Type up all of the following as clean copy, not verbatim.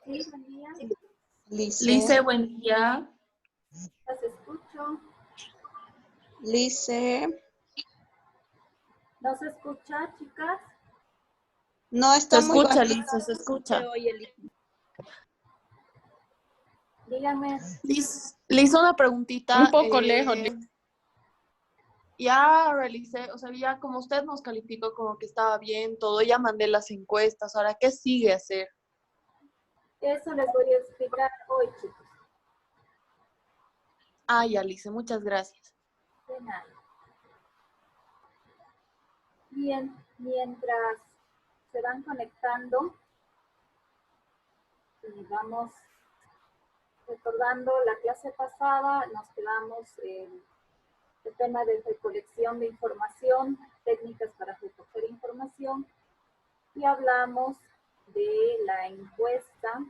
Sí, buen día. Lice, buen día. Las escucho. Lice. ¿No se escucha, chicas? No, está Se muy escucha, bajito. Lice, se escucha. Dígame. Lice, una preguntita. Un poco lejos. Ya realicé, o sea, ya como usted nos calificó como que estaba bien todo, ya mandé las encuestas. Ahora, ¿qué sigue hacer? Eso les voy a explicar hoy, chicos. Ah, ya, Lice, muchas gracias. De nada. Bien, mientras se van conectando, y vamos recordando la clase pasada, nos quedamos en el tema de recolección de información, técnicas para recoger información, y hablamos de la encuesta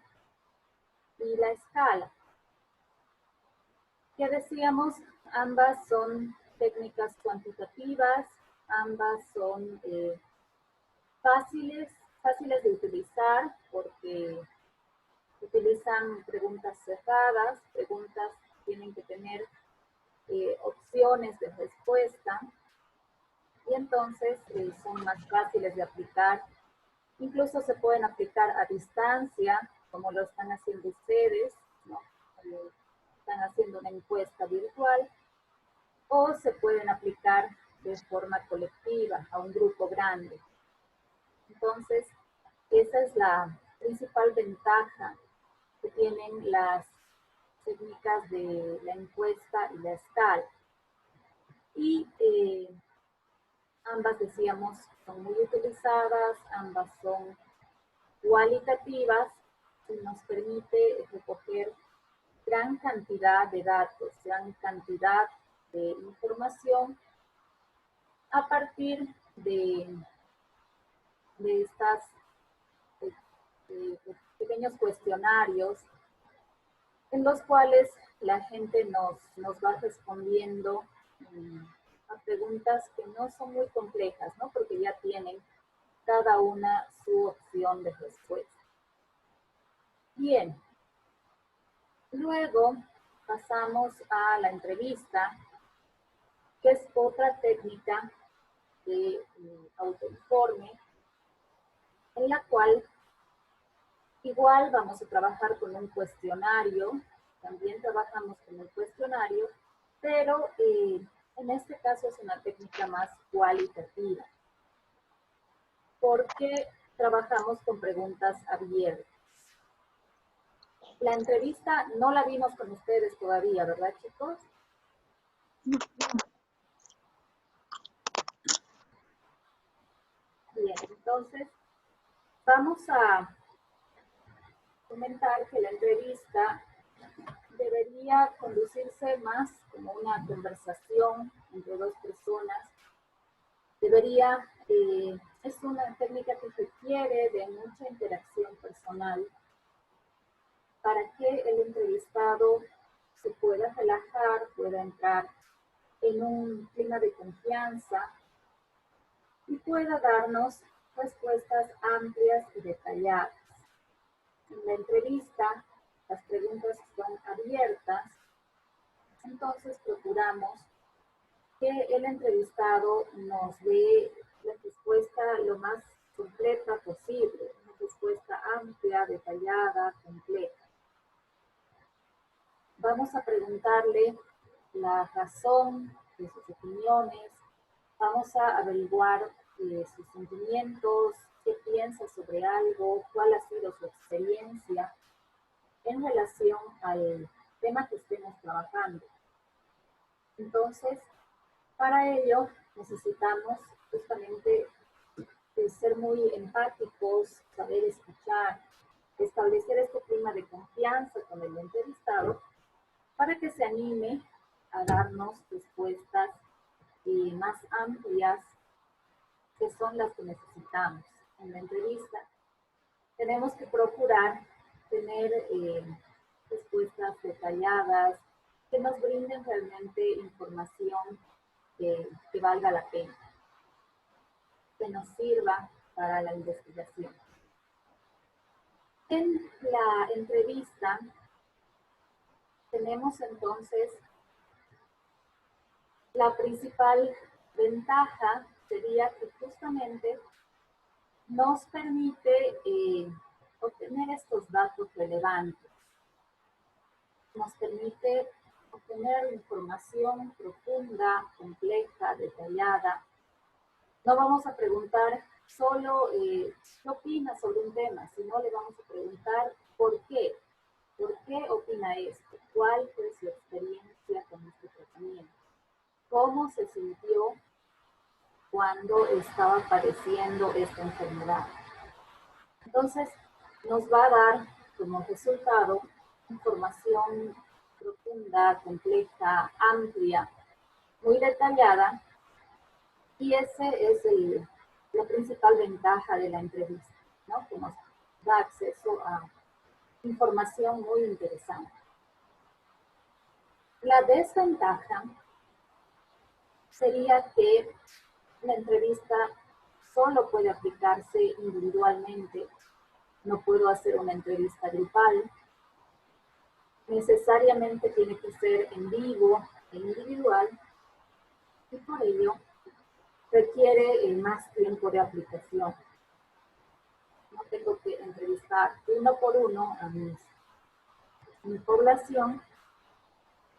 y la escala. Ya decíamos, ambas son técnicas cuantitativas, ambas son fáciles de utilizar porque utilizan preguntas cerradas, preguntas que tienen que tener opciones de respuesta y entonces son más fáciles de aplicar. Incluso se pueden aplicar a distancia, como lo están haciendo ustedes, ¿no? Están haciendo una encuesta virtual, o se pueden aplicar de forma colectiva a un grupo grande. Entonces, esa es la principal ventaja que tienen las técnicas de la encuesta y la escala. Y ambas, decíamos, son muy utilizadas, ambas son cualitativas y nos permite recoger gran cantidad de datos, gran cantidad de información a partir de estas pequeños cuestionarios en los cuales la gente nos va respondiendo a preguntas que no son muy complejas, ¿no? Porque ya tienen cada una su opción de respuesta. Bien. Luego pasamos a la entrevista, que es otra técnica de autoinforme, en la cual igual vamos a trabajar con un cuestionario, también trabajamos con un cuestionario, pero en este caso es una técnica más cualitativa, porque trabajamos con preguntas abiertas. La entrevista no la vimos con ustedes todavía, ¿verdad, chicos? Bien, entonces vamos a comentar que la entrevista debería conducirse más como una conversación entre dos personas. Es una técnica que requiere de mucha interacción personal para que el entrevistado se pueda relajar, pueda entrar en un clima de confianza y pueda darnos respuestas amplias y detalladas. En la entrevista, las preguntas son abiertas, entonces procuramos que el entrevistado nos dé la respuesta lo más completa posible, una respuesta amplia, detallada, completa. Vamos a preguntarle la razón de sus opiniones, vamos a averiguar sus sentimientos, qué piensa sobre algo, cuál ha sido su experiencia en relación al tema que estemos trabajando. Entonces, para ello necesitamos justamente ser muy empáticos, saber escuchar, establecer este clima de confianza con el entrevistado para que se anime a darnos respuestas más amplias, que son las que necesitamos en la entrevista. Tenemos que procurar tener respuestas detalladas que nos brinden realmente información que valga la pena, que nos sirva para la investigación. En la entrevista tenemos entonces la principal ventaja sería que justamente nos permite obtener estos datos relevantes, nos permite obtener información profunda, compleja, detallada. No vamos a preguntar solo qué opina sobre un tema, sino le vamos a preguntar por qué. ¿Por qué opina esto? ¿Cuál fue su experiencia con este tratamiento? ¿Cómo se sintió cuando estaba padeciendo esta enfermedad? Entonces, nos va a dar como resultado información profunda, compleja, amplia, muy detallada, y ese es la principal ventaja de la entrevista, ¿no? Que nos da acceso a información muy interesante. La desventaja sería que la entrevista solo puede aplicarse individualmente. No puedo hacer una entrevista grupal. Necesariamente tiene que ser en vivo e individual, y por ello requiere más tiempo de aplicación. No tengo que entrevistar uno por uno a mi población.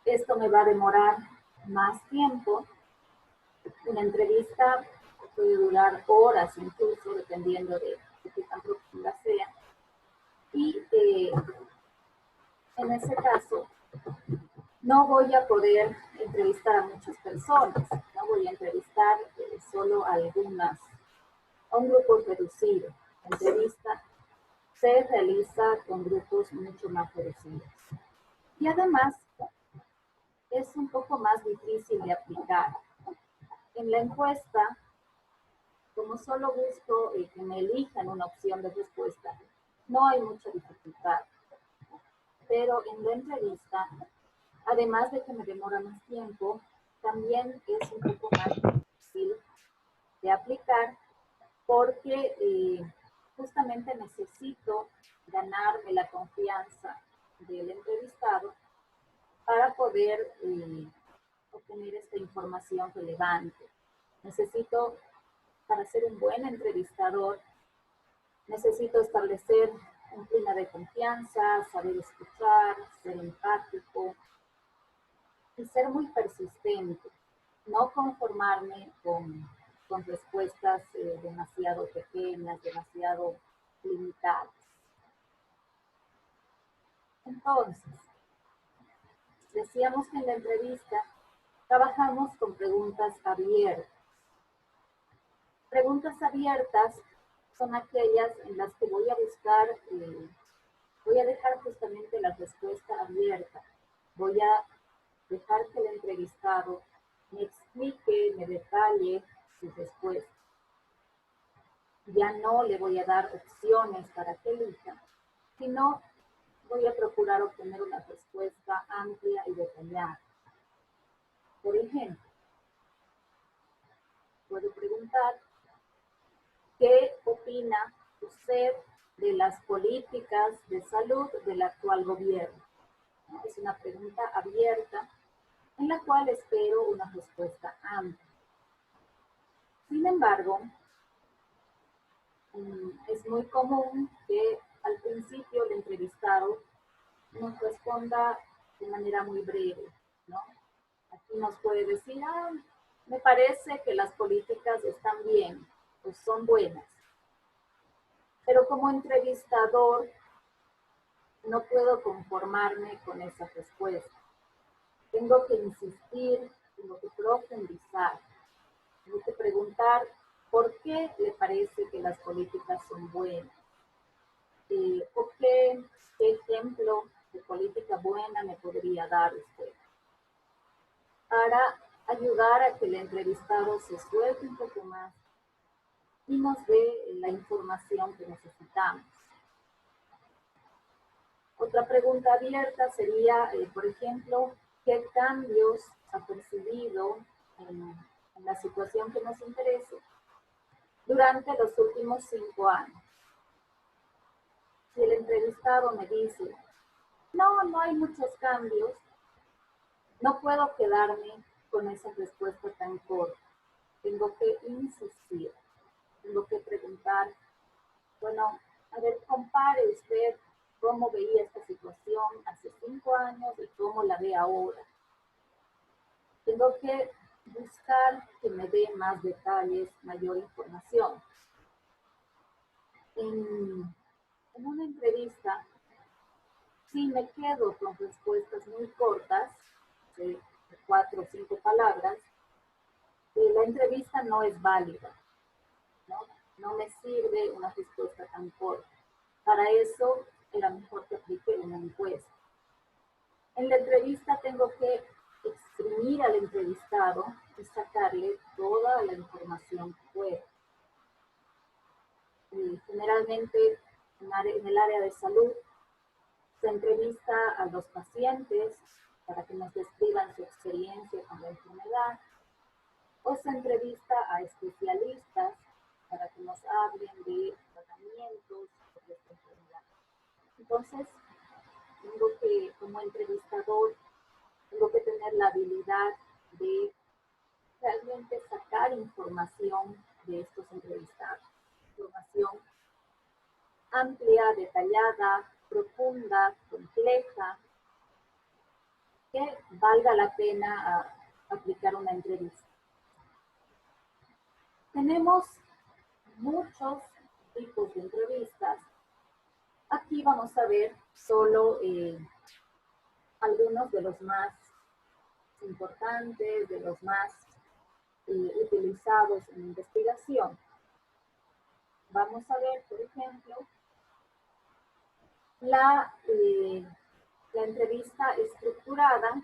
Esto me va a demorar más tiempo. Una entrevista puede durar horas incluso, dependiendo de qué tan profunda sea. Y en ese caso, no voy a poder entrevistar a muchas personas. No voy a entrevistar solo a algunas, a un grupo reducido. La entrevista se realiza con grupos mucho más reducidos. Y además, es un poco más difícil de aplicar. En la encuesta, como solo busco que me elijan una opción de respuesta, no hay mucha dificultad. Pero en la entrevista, además de que me demora más tiempo, también es un poco más difícil de aplicar porque justamente necesito ganarme la confianza del entrevistado para poder obtener esta información relevante. Necesito, para ser un buen entrevistador, necesito establecer un clima de confianza, saber escuchar, ser empático y ser muy persistente. No conformarme con respuestas demasiado pequeñas, demasiado limitadas. Entonces, decíamos que en la entrevista trabajamos con preguntas abiertas. Preguntas abiertas son aquellas en las que voy a buscar, voy a dejar justamente la respuesta abierta. Voy a dejar que el entrevistado me explique, me detalle su respuesta. Ya no le voy a dar opciones para que elija, sino voy a procurar obtener una respuesta amplia y detallada. Por ejemplo, puedo preguntar, ¿qué opina usted de las políticas de salud del actual gobierno? Es una pregunta abierta en la cual espero una respuesta amplia. Sin embargo, es muy común que al principio el entrevistado nos responda de manera muy breve, ¿no? Aquí nos puede decir, me parece que las políticas están bien, pues son buenas. Pero como entrevistador no puedo conformarme con esa respuesta. Tengo que insistir, tengo que profundizar, tengo que preguntar por qué le parece que las políticas son buenas. ¿O qué ejemplo de política buena me podría dar usted? Para ayudar a que el entrevistado se suelte un poco más y nos dé la información que necesitamos. Otra pregunta abierta sería, por ejemplo, ¿qué cambios ha percibido en la situación que nos interese durante los últimos 5 años? Si el entrevistado entrevistado me dice, no, no hay muchos cambios, no puedo quedarme con esa respuesta tan corta. Tengo que insistir, tengo que preguntar, bueno, a ver, compare usted cómo veía esta situación hace 5 años y cómo la ve ahora. Tengo que buscar que me dé más detalles, mayor información. En una entrevista, si me quedo con respuestas muy cortas, de 4 o 5 palabras, la entrevista no es válida, ¿no? No me sirve una respuesta tan corta. Para eso era mejor que aplique una encuesta. En la entrevista tengo que exprimir al entrevistado y sacarle toda la información que pueda. Generalmente en el área de salud se entrevista a los pacientes para que nos describan su experiencia con la enfermedad, o se entrevista a especialistas para que nos hablen de tratamientos de esta enfermedad. Entonces, tengo que, como entrevistador, tengo que tener la habilidad de realmente sacar información de estos entrevistados. Información amplia, detallada, profunda, compleja, que valga la pena aplicar una entrevista. Tenemos muchos tipos de entrevistas. Aquí vamos a ver solo algunos de los más importantes, de los más utilizados en investigación. Vamos a ver, por ejemplo, la entrevista estructurada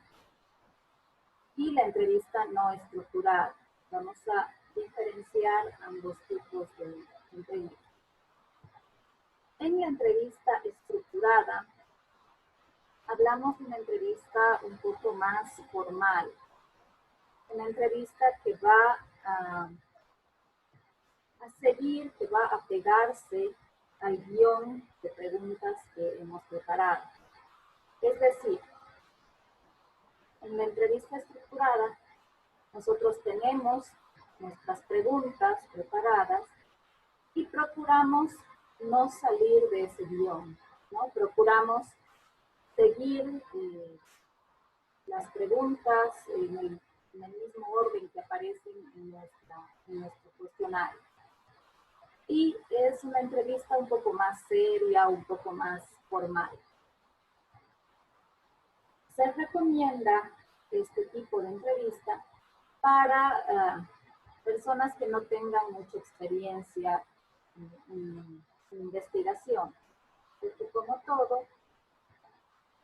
y la entrevista no estructurada. Vamos a diferenciar ambos tipos de entrevista. En la entrevista estructurada, hablamos de una entrevista un poco más formal. Una entrevista que va a seguir, que va a pegarse al guión de preguntas que hemos preparado. Es decir, en la entrevista estructurada, nosotros tenemos nuestras preguntas preparadas y procuramos no salir de ese guión, ¿no? Procuramos seguir las preguntas en el mismo orden que aparecen en nuestro cuestionario. Y es una entrevista un poco más seria, un poco más formal. Se recomienda este tipo de entrevista para personas que no tengan mucha experiencia en investigación. Porque como todo,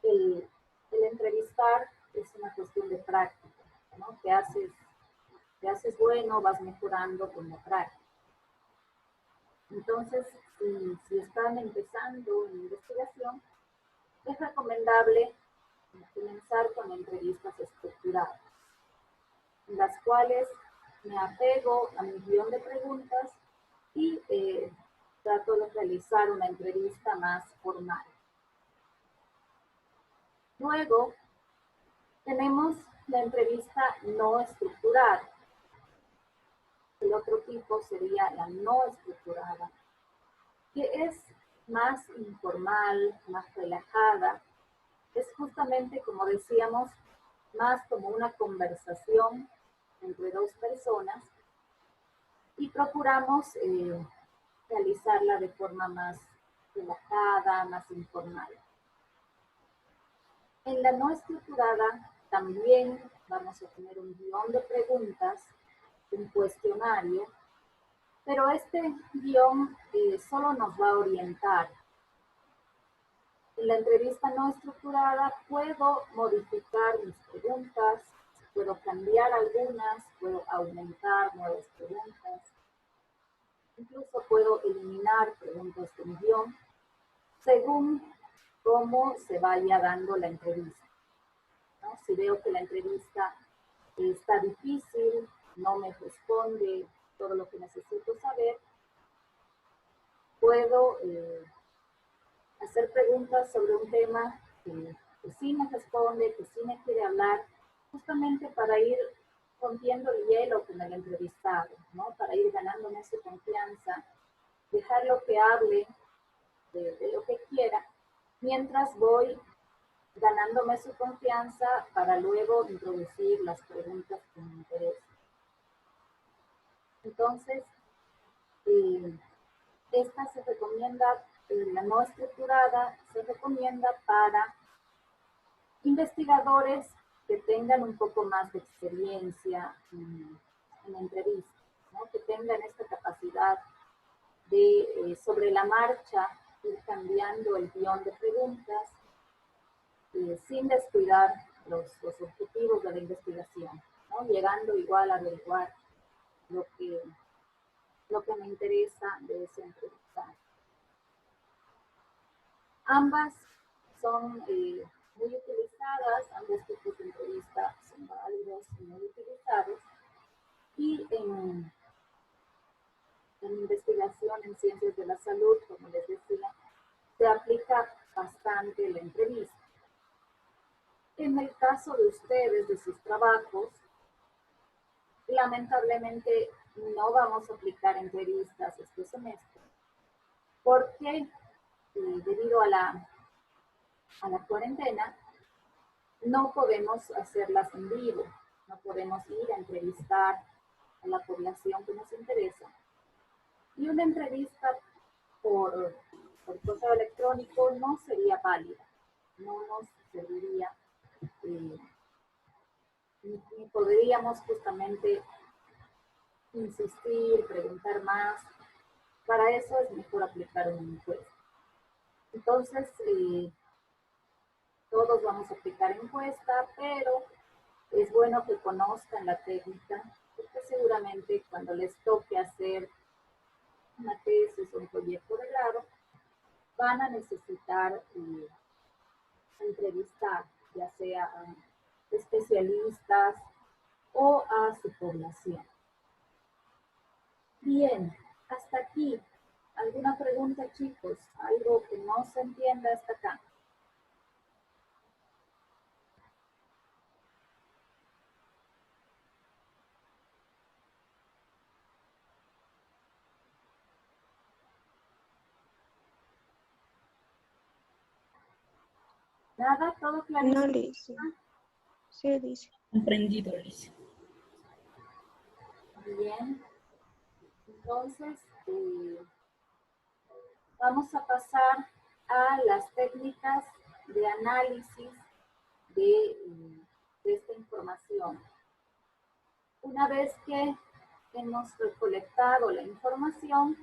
el entrevistar es una cuestión de práctica, ¿no? Te haces bueno, vas mejorando con la práctica. Entonces, si están empezando en investigación, es recomendable comenzar con entrevistas estructuradas, en las cuales me apego a mi guión de preguntas y trato de realizar una entrevista más formal. Luego, tenemos la entrevista no estructurada. El otro tipo sería la no estructurada, que es más informal, más relajada. Es justamente, como decíamos, más como una conversación entre dos personas y procuramos realizarla de forma más relajada, más informal. En la no estructurada también vamos a tener un guión de preguntas, un cuestionario, pero este guión solo nos va a orientar. En la entrevista no estructurada puedo modificar mis preguntas, puedo cambiar algunas, puedo aumentar nuevas preguntas, incluso puedo eliminar preguntas del guión según cómo se vaya dando la entrevista, ¿no? Si veo que la entrevista está difícil, no me responde todo lo que necesito saber, puedo hacer preguntas sobre un tema que sí me responde, que sí me quiere hablar, justamente para ir rompiendo el hielo con el entrevistado, ¿no? Para ir ganándome su confianza, dejarlo que hable de lo que quiera, mientras voy ganándome su confianza para luego introducir las preguntas que me interesan. Entonces, esta se recomienda, la no estructurada, se recomienda para investigadores que tengan un poco más de experiencia en entrevistas, ¿no? Que tengan esta capacidad de, sobre la marcha, ir cambiando el guión de preguntas, sin descuidar los objetivos de la investigación, ¿no? Llegando igual a averiguar lo que me interesa de ese entrevistado. Ambas son muy utilizadas, ambos tipos de entrevistas son válidos y muy utilizados. Y en investigación en ciencias de la salud, como les decía, se aplica bastante la entrevista. En el caso de ustedes, de sus trabajos, lamentablemente no vamos a aplicar entrevistas este semestre, porque debido a la cuarentena, no podemos hacerlas en vivo, no podemos ir a entrevistar a la población que nos interesa. Y una entrevista por correo electrónico no sería válida, no nos serviría, ni podríamos justamente insistir, preguntar más. Para eso es mejor aplicar una encuesta. Entonces, todos vamos a aplicar encuesta, pero es bueno que conozcan la técnica, porque seguramente cuando les toque hacer una tesis o un proyecto de grado, van a necesitar entrevistar, ya sea a especialistas o a su población. Bien, hasta aquí. ¿Alguna pregunta, chicos? ¿Algo que no se entienda hasta acá? ¿Nada? ¿Todo clarísimo? No, Liz. Sí, dice. Comprendido, Liz. Bien. Entonces, vamos a pasar a las técnicas de análisis de esta información. Una vez que hemos recolectado la información,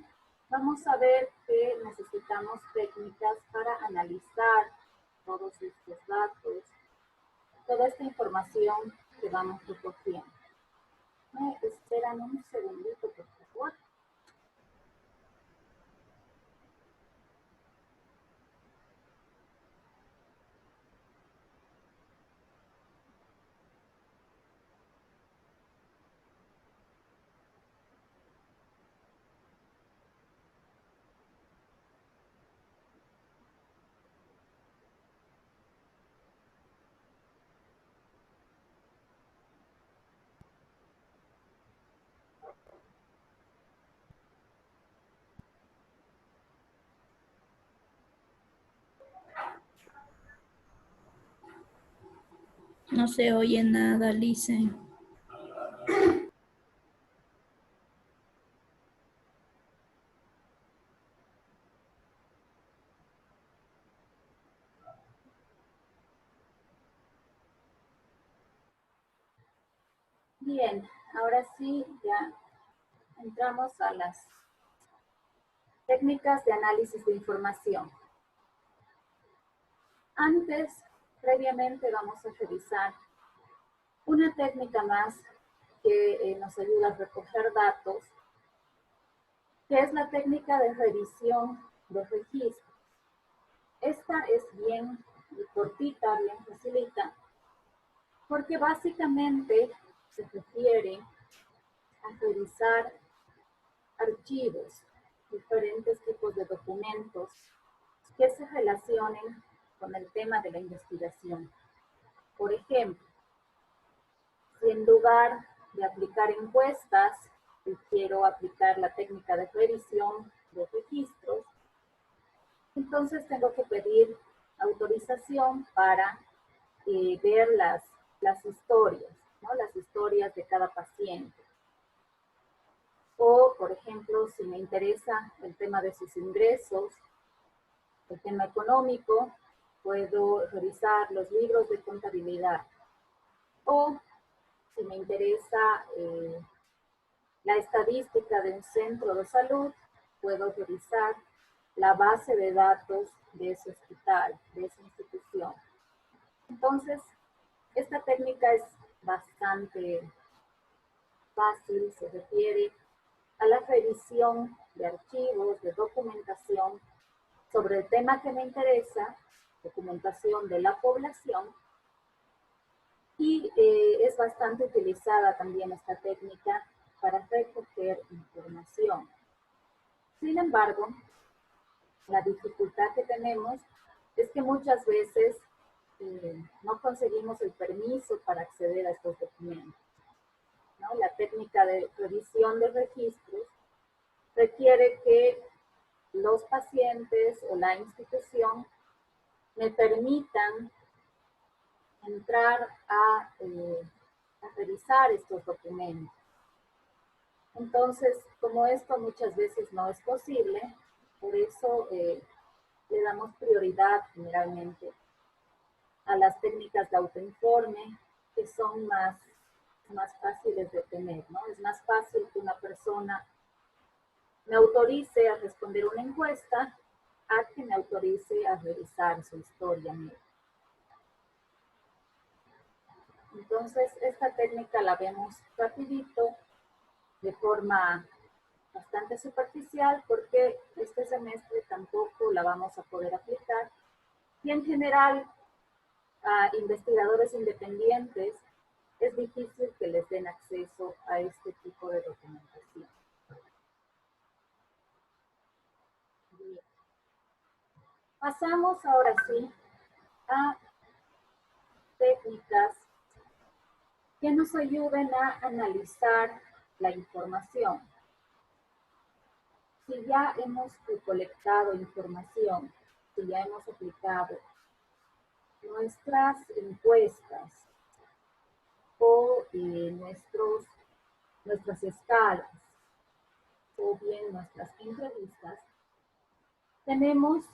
vamos a ver que necesitamos técnicas para analizar todos estos datos, toda esta información que vamos recogiendo. ¿Me esperan un segundito, por favor? No se oye nada, Lice. Bien, ahora sí, ya entramos a las técnicas de análisis de información. Antes, previamente, vamos a revisar una técnica más que nos ayuda a recoger datos, que es la técnica de revisión de registros. Esta es bien cortita, bien facilita, porque básicamente se refiere a revisar archivos, diferentes tipos de documentos que se relacionen con el tema de la investigación. Por ejemplo, si en lugar de aplicar encuestas, quiero aplicar la técnica de revisión de registros, entonces tengo que pedir autorización para ver las historias, ¿no? Las historias de cada paciente. O, por ejemplo, si me interesa el tema de sus ingresos, el tema económico, puedo revisar los libros de contabilidad. O si me interesa la estadística de un centro de salud, puedo revisar la base de datos de ese hospital, de esa institución. Entonces, esta técnica es bastante fácil, se refiere a la revisión de archivos, de documentación sobre el tema que me interesa, documentación de la población, y es bastante utilizada también esta técnica para recoger información. Sin embargo, la dificultad que tenemos es que muchas veces no conseguimos el permiso para acceder a estos documentos, ¿no? La técnica de revisión de registros requiere que los pacientes o la institución me permitan entrar a revisar estos documentos. Entonces, como esto muchas veces no es posible, por eso le damos prioridad generalmente a las técnicas de autoinforme, que son más fáciles de tener, ¿no? Es más fácil que una persona me autorice a responder una encuesta a que me autorice a revisar su historia médica. Entonces, esta técnica la vemos rapidito, de forma bastante superficial, porque este semestre tampoco la vamos a poder aplicar. Y en general, a investigadores independientes es difícil que les den acceso a este tipo de documentación. Bien. Pasamos ahora sí a técnicas que nos ayuden a analizar la información. Si ya hemos recolectado información, si ya hemos aplicado nuestras encuestas o nuestras escalas o bien nuestras entrevistas, tenemos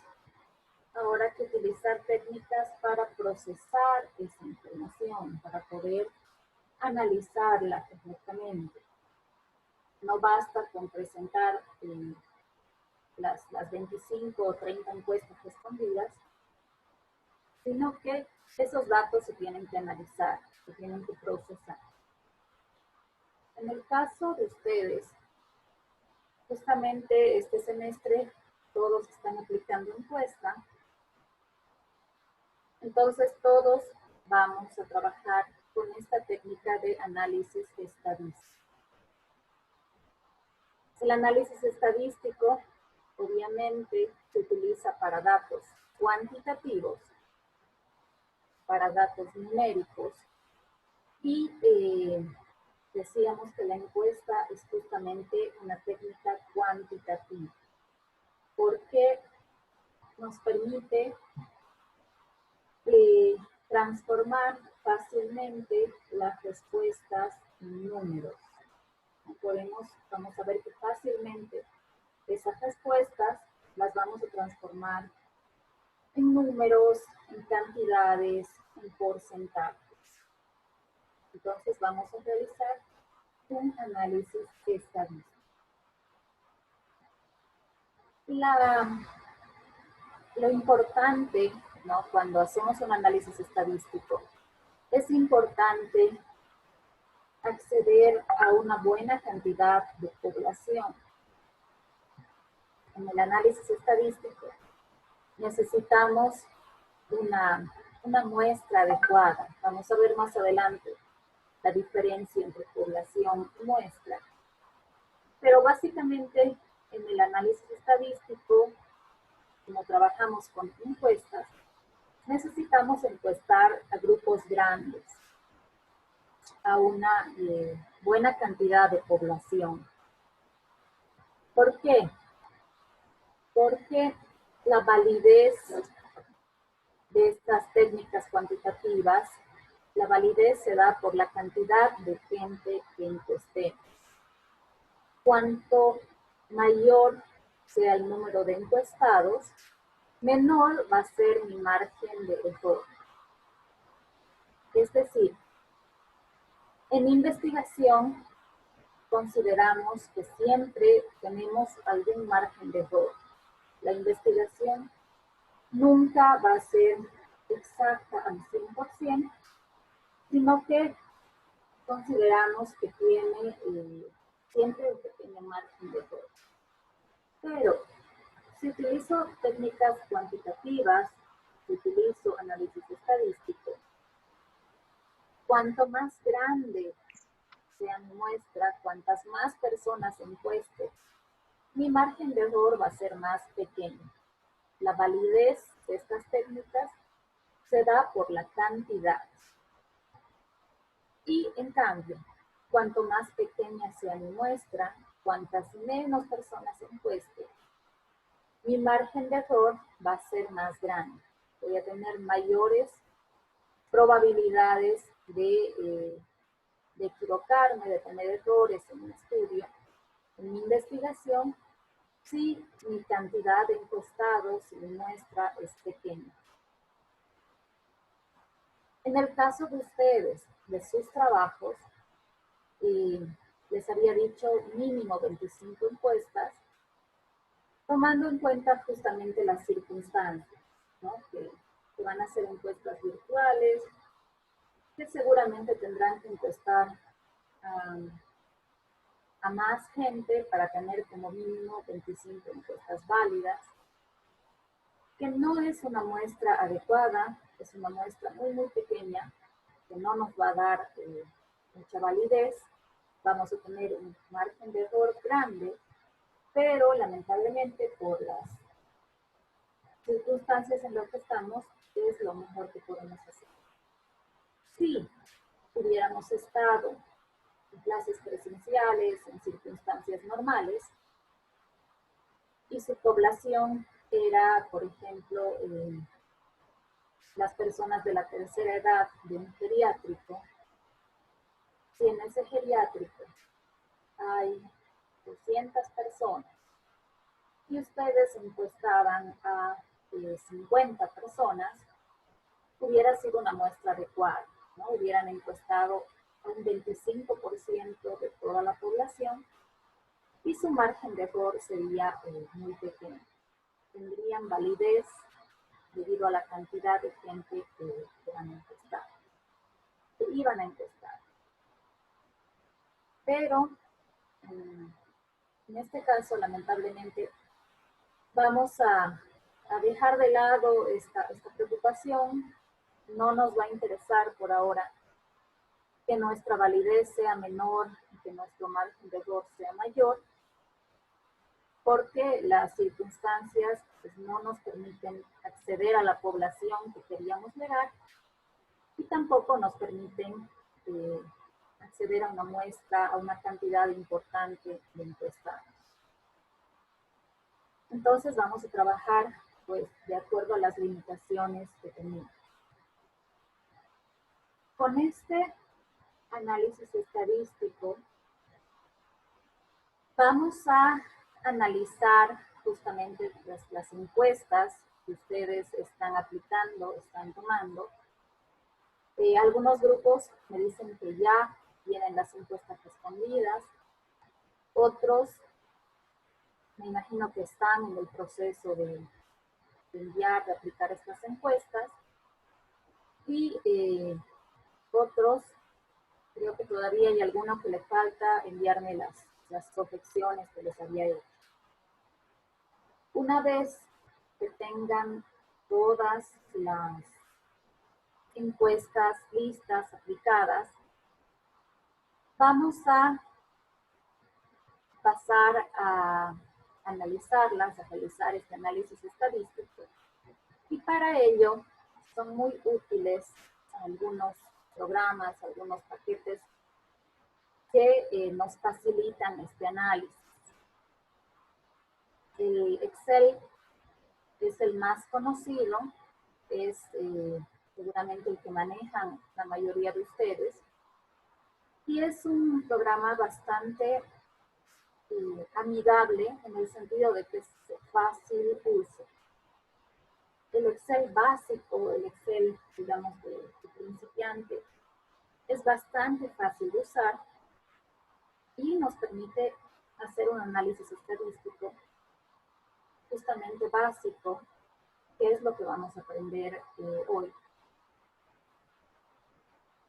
ahora que utilizar técnicas para procesar esa información, para poder analizarla correctamente. No basta con presentar las 25 o 30 encuestas respondidas, sino que esos datos se tienen que analizar, se tienen que procesar. En el caso de ustedes, justamente este semestre todos están aplicando encuesta, entonces todos vamos a trabajar con esta técnica de análisis estadístico. El análisis estadístico obviamente se utiliza para datos cuantitativos, para datos numéricos, y decíamos que la encuesta es justamente una técnica cuantitativa, porque nos permite transformar fácilmente las respuestas en números. Vamos a ver que fácilmente esas respuestas las vamos a transformar en números, en cantidades, en porcentajes. Entonces vamos a realizar un análisis estadístico. Lo importante, ¿no? Cuando hacemos un análisis estadístico, es importante acceder a una buena cantidad de población. En el análisis estadístico necesitamos una muestra adecuada. Vamos a ver más adelante la diferencia entre población y muestra. Pero básicamente en el análisis estadístico como trabajamos con encuestas, necesitamos encuestar a grupos grandes, a una buena cantidad de población. ¿Por qué? Porque la validez de estas técnicas cuantitativas, la validez se da por la cantidad de gente que encuestemos. Cuanto mayor sea el número de encuestados, menor va a ser mi margen de error. Es decir, en investigación consideramos que siempre tenemos algún margen de error. La investigación nunca va a ser exacta al 100%, sino que consideramos que tiene siempre un pequeño margen de error. Pero si utilizo técnicas cuantitativas, si utilizo análisis estadístico, cuanto más grande sea mi muestra, cuantas más personas encueste, mi margen de error va a ser más pequeño. La validez de estas técnicas se da por la cantidad. Y en cambio, cuanto más pequeña sea mi muestra, cuantas menos personas encueste, mi margen de error va a ser más grande. Voy a tener mayores probabilidades de equivocarme, de tener errores en un estudio, en mi investigación, si mi cantidad de encuestados, si mi muestra es pequeña. En el caso de ustedes, de sus trabajos, les había dicho mínimo 25 encuestas, tomando en cuenta justamente las circunstancias, ¿no? Que van a ser encuestas virtuales, que seguramente tendrán que encuestar a más gente para tener como mínimo 25 encuestas válidas, que no es una muestra adecuada, es una muestra muy, muy pequeña, que no nos va a dar mucha validez, vamos a tener un margen de error grande, pero lamentablemente por las circunstancias en las que estamos, es lo mejor que podemos hacer. Si hubiéramos estado en clases presenciales, en circunstancias normales, y su población era, por ejemplo, las personas de la tercera edad de un geriátrico, si en ese geriátrico hay 200 personas y ustedes encuestaban a 50 personas, hubiera sido una muestra adecuada, ¿no? Hubieran encuestado a un 25% de toda la población y su margen de error sería muy pequeño. Tendrían validez debido a la cantidad de gente que van a encuestar, que iban a encuestar. Pero en este caso, lamentablemente, vamos a dejar de lado esta preocupación. No nos va a interesar por ahora que nuestra validez sea menor y que nuestro margen de error sea mayor, porque las circunstancias pues, no nos permiten acceder a la población que queríamos llegar y tampoco nos permiten acceder a una muestra, a una cantidad importante de encuestados. Entonces vamos a trabajar pues, de acuerdo a las limitaciones que tenemos. Con este análisis estadístico, vamos a analizar justamente las encuestas que ustedes están aplicando, están tomando. Algunos grupos me dicen que ya tienen las encuestas respondidas, otros me imagino que están en el proceso de enviar, de aplicar estas encuestas, y otros, creo que todavía hay alguno que le falta enviarme las correcciones que les había hecho. Una vez que tengan todas las encuestas listas, aplicadas, vamos a pasar a analizarlas, a realizar este análisis estadístico. Y para ello son muy útiles algunos programas, algunos paquetes que nos facilitan este análisis. El Excel es el más conocido, es seguramente el que manejan la mayoría de ustedes. Y es un programa bastante amigable en el sentido de que es fácil uso. El Excel básico, el Excel, digamos, de principiante, es bastante fácil de usar y nos permite hacer un análisis estadístico justamente básico, que es lo que vamos a aprender hoy.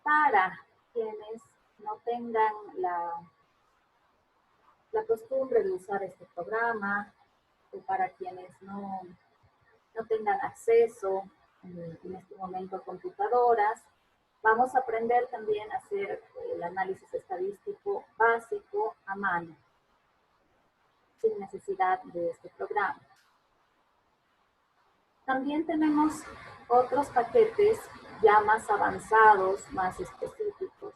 Para quienes no tengan la costumbre de usar este programa, o para quienes no tengan acceso en este momento a computadoras, vamos a aprender también a hacer el análisis estadístico básico a mano, sin necesidad de este programa. También tenemos otros paquetes ya más avanzados, más específicos,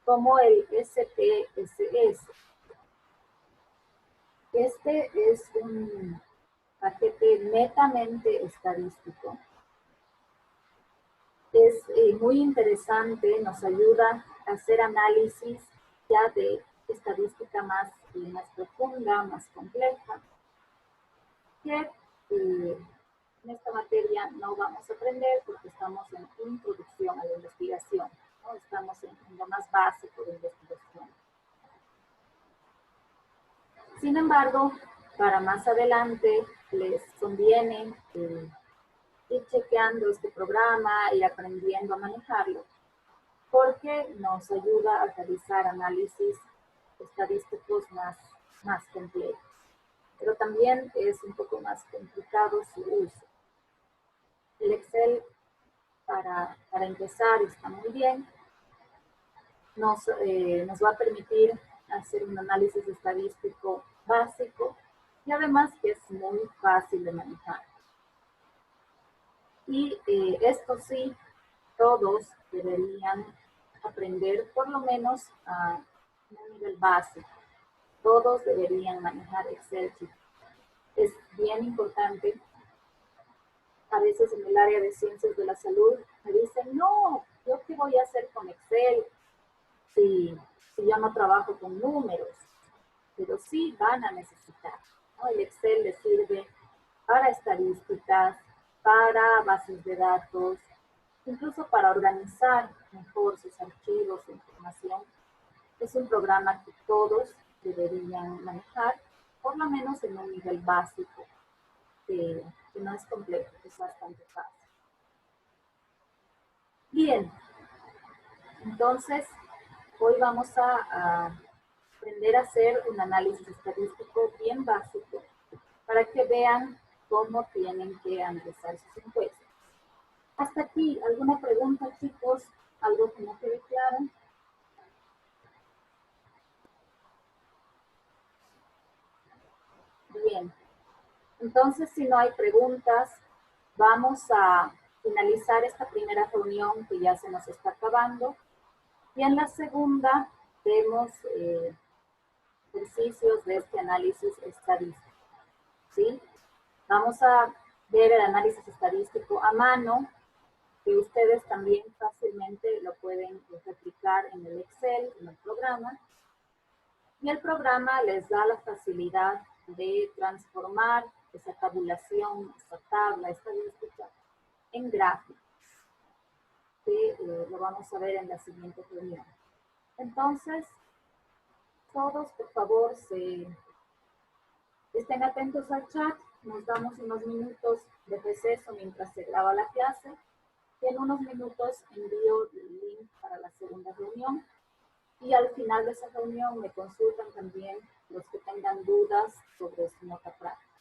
como el SPSS. Este es un paquete netamente estadístico. Es muy interesante, nos ayuda a hacer análisis ya de estadística más profunda, más compleja, que en esta materia no vamos a aprender porque estamos en introducción a la investigación, ¿no? Estamos en lo más básico de investigación. Sin embargo, para más adelante les conviene ir chequeando este programa, ir aprendiendo a manejarlo, porque nos ayuda a realizar análisis estadísticos más complejos. Pero también es un poco más complicado su uso. El Excel, para empezar, está muy bien. Nos va a permitir hacer un análisis estadístico básico y además que es muy fácil de manejar. Y esto sí, todos deberían aprender por lo menos a un nivel básico. Todos deberían manejar Excel. Es bien importante. A veces en el área de ciencias de la salud me dicen, no, ¿yo qué voy a hacer con Excel si yo no trabajo con números? Pero sí van a necesitar, ¿no? El Excel les sirve para estadísticas, para bases de datos, incluso para organizar mejor sus archivos e información. Es un programa que todos deberían manejar, por lo menos en un nivel básico, que no es complejo, es bastante fácil. Bien, entonces hoy vamos a aprender a hacer un análisis estadístico bien básico para que vean cómo tienen que analizar sus encuestas. Hasta aquí, ¿alguna pregunta, chicos? ¿Algo que no quede claro? Bien. Entonces, si no hay preguntas, vamos a finalizar esta primera reunión que ya se nos está acabando. Y en la segunda vemos ejercicios de este análisis estadístico. ¿Sí? Vamos a ver el análisis estadístico a mano, que ustedes también fácilmente lo pueden replicar en el Excel, en el programa. Y el programa les da la facilidad de transformar esa tabulación, esa tabla estadística en gráficos, que lo vamos a ver en la siguiente reunión. Entonces, todos, por favor, estén atentos al chat. Nos damos unos minutos de receso mientras se graba la clase. Y en unos minutos envío el link para la segunda reunión. Y al final de esa reunión me consultan también los que tengan dudas sobre su nota práctica.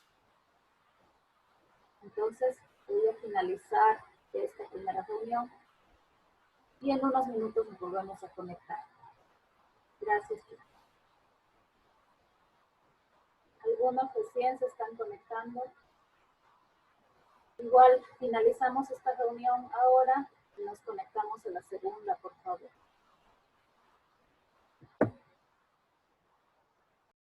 Entonces, voy a finalizar esta primera reunión y en unos minutos nos volvemos a conectar. Gracias, chicos. Algunos recién se están conectando. Igual finalizamos esta reunión ahora y nos conectamos a la segunda, por